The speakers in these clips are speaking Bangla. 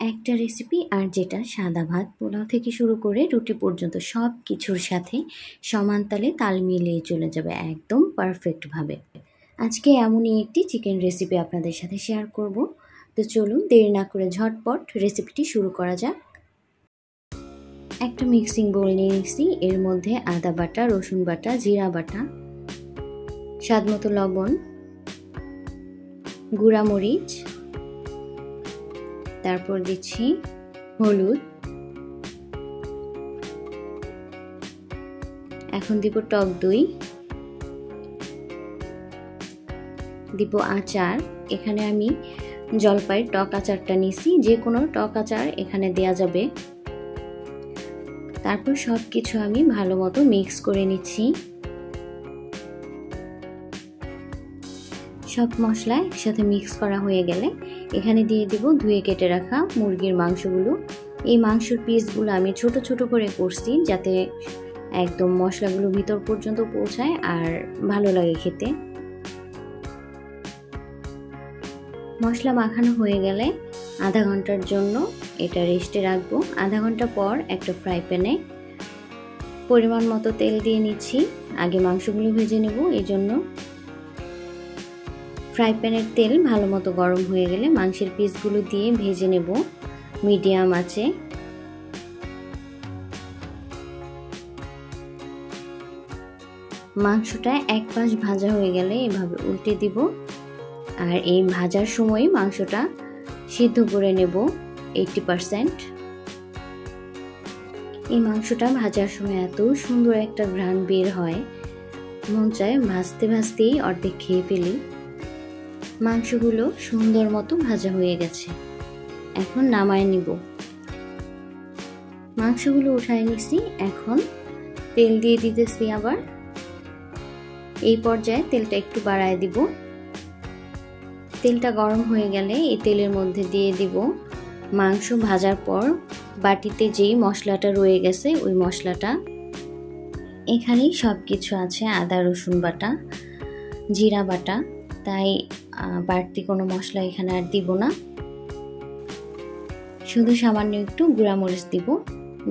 একটা রেসিপি আর যেটা সাদা ভাত পোলাও থেকে শুরু করে রুটি পর্যন্ত সব কিছুর সাথে সমান তালে তাল মিলিয়ে চলে যাবে একদম পারফেক্টভাবে। আজকে এমনই একটি চিকেন রেসিপি আপনাদের সাথে শেয়ার করব। তো চলুন দেরি না করে ঝটপট রেসিপিটি শুরু করা যাক। একটা মিক্সিং বোল নিয়ে নিচ্ছি, এর মধ্যে আদা বাটা, রসুন বাটা, জিরা বাটা, স্বাদমতো লবণ, গুঁড়া মরিচ, তারপর দিচ্ছি হলুদ, এখন দিব টক দই, দিব আচার। এখানে আমি জলপাইয়ের টক আচারটা নিছি, যে কোনো টক আচার এখানে দেয়া যাবে। তারপর সব কিছু আমি ভালো মতো মিক্স করে নিচ্ছি। সব মশলা একসাথে মিক্স করা হয়ে গেলে এখানে দিয়ে দিব ধুয়ে কেটে রাখা মুরগির মাংসগুলো। এই মাংসের পিসগুলো আমি ছোট ছোট করে করছি যাতে একদম মশলাগুলো ভিতর পর্যন্ত পৌঁছায় আর ভালো লাগে খেতে। মশলা মাখানো হয়ে গেলে আধা ঘন্টার জন্য এটা রেস্টে রাখবো। আধা ঘন্টা পর একটা ফ্রাই প্যানে পরিমাণ মতো তেল দিয়ে নিচ্ছি। আগে মাংসগুলো ভেজে নেব, এই জন্য ফ্রাই প্যানের তেল ভালো মতো গরম হয়ে গেলে মাংসের পিসগুলো দিয়ে ভেজে নেব মিডিয়াম আঁচে। মাংসটা এক পাশ ভাজা হয়ে গেলে এভাবে উল্টে দিব, আর এই ভাজার সময় মাংসটা সিদ্ধ করে নেব 80%। এই মাংসটা ভাজার সময় এত সুন্দর একটা ঘ্রাণ বের হয়, মন চায় ভাজতে ভাজতেই অর্ধেক খেয়ে ফেলি। মাংসগুলো সুন্দর মতো ভাজা হয়ে গেছে, এখন নামায় নিব। মাংসগুলো উঠায় নিছি, এখন তেল দিয়ে দিতেছি আবার। এই পর্যায়ে তেলটা একটু বাড়ায় দিব। তেলটা গরম হয়ে গেলে এই তেলের মধ্যে দিয়ে দিব মাংস ভাজার পর বাটিতে যেই মশলাটা রয়ে গেছে ওই মশলাটা। এখানেই সব কিছু আছে, আদা রসুন বাটা, জিরা বাটা, তাই বাড়তি কোনো মশলা এখানে আর দিব না। শুধু সামান্য একটু গুঁড়া মরিচ দিব,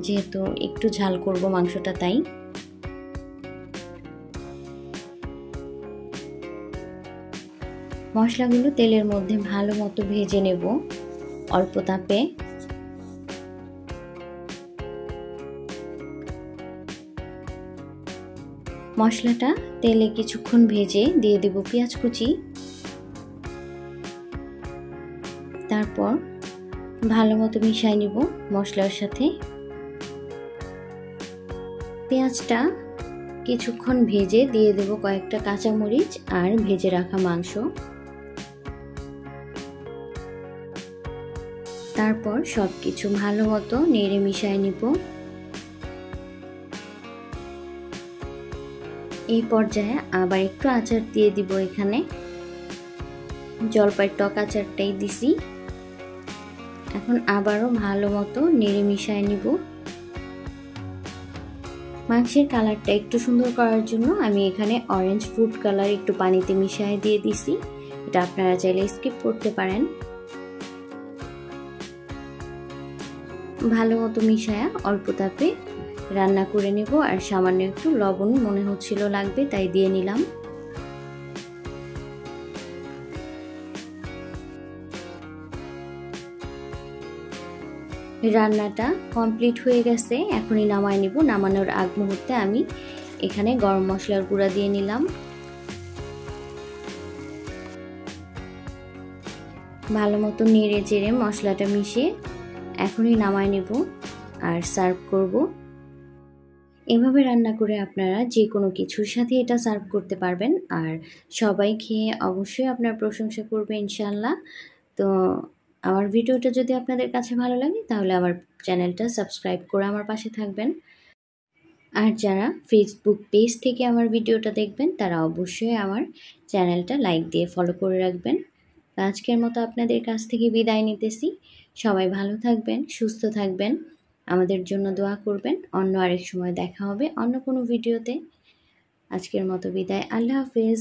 যেহেতু একটু ঝাল করব মাংসটা তাই। মশলাগুলো তেলের মধ্যে ভালো মতো ভেজে নেব অল্প তাপে। মশলাটা তেলে কিছুক্ষণ ভেজে দিয়ে দেব পেঁয়াজ কুচি, তারপর ভালো মতো মিশিয়ে নিব মশলার সাথে। পেঁয়াজটা কিছুক্ষণ ভেজে দিয়ে দেব কয়েকটা কাঁচামরিচ আর ভেজে রাখা মাংস। তারপর সবকিছু ভালো মতো নেড়ে মিশিয়ে নিব। এই পর্যায়ে আবার একটু আচার দিয়ে দিব, এখানে জলপাইয়ের টক আচারটাই দিছি। এখন আবারও ভালো মতো নেড়ে মিশিয়ে নিব। মাংসের কালারটা একটু সুন্দর করার জন্য আমি এখানে অরেঞ্জ ফুড কালার একটু পানিতে মিশিয়ে দিয়ে দিছি, এটা আপনারা চাইলে স্কিপ করতে পারেন। ভালো মতো মিশায়া অল্প তাপে রান্না করে নেব, আর সামান্য একটু লবণ মনে হচ্ছিল লাগবে তাই দিয়ে নিলাম। রান্নাটা কমপ্লিট হয়ে গেছে, এখনই নামায় নিব। নামানোর আগ মুহূর্তে আমি এখানে গরম মশলার গুঁড়া দিয়ে নিলাম। ভালো মতো নেড়ে চেড়ে মশলাটা মিশিয়ে এখনই নামায় নেব আর সার্ভ করব। এভাবে রান্না করে আপনারা যে কোনো কিছুর সাথে এটা সার্ভ করতে পারবেন, আর সবাই খেয়ে অবশ্যই আপনার প্রশংসা করবে ইনশাআল্লাহ। তো আমার ভিডিওটা যদি আপনাদের কাছে ভালো লাগে তাহলে আমার চ্যানেলটা সাবস্ক্রাইব করে আমার পাশে থাকবেন, আর যারা ফেসবুক পেজ থেকে আমার ভিডিওটা দেখবেন তারা অবশ্যই আমার চ্যানেলটা লাইক দিয়ে ফলো করে রাখবেন। আজকের মতো আপনাদের কাছ থেকে বিদায় নিতেছি। সবাই ভালো থাকবেন, সুস্থ থাকবেন, আমাদের জন্য দোয়া করবেন। অন্য আরেক সময় দেখা হবে অন্য কোনো ভিডিওতে। আজকের মতো বিদায়, আল্লাহ হাফেজ।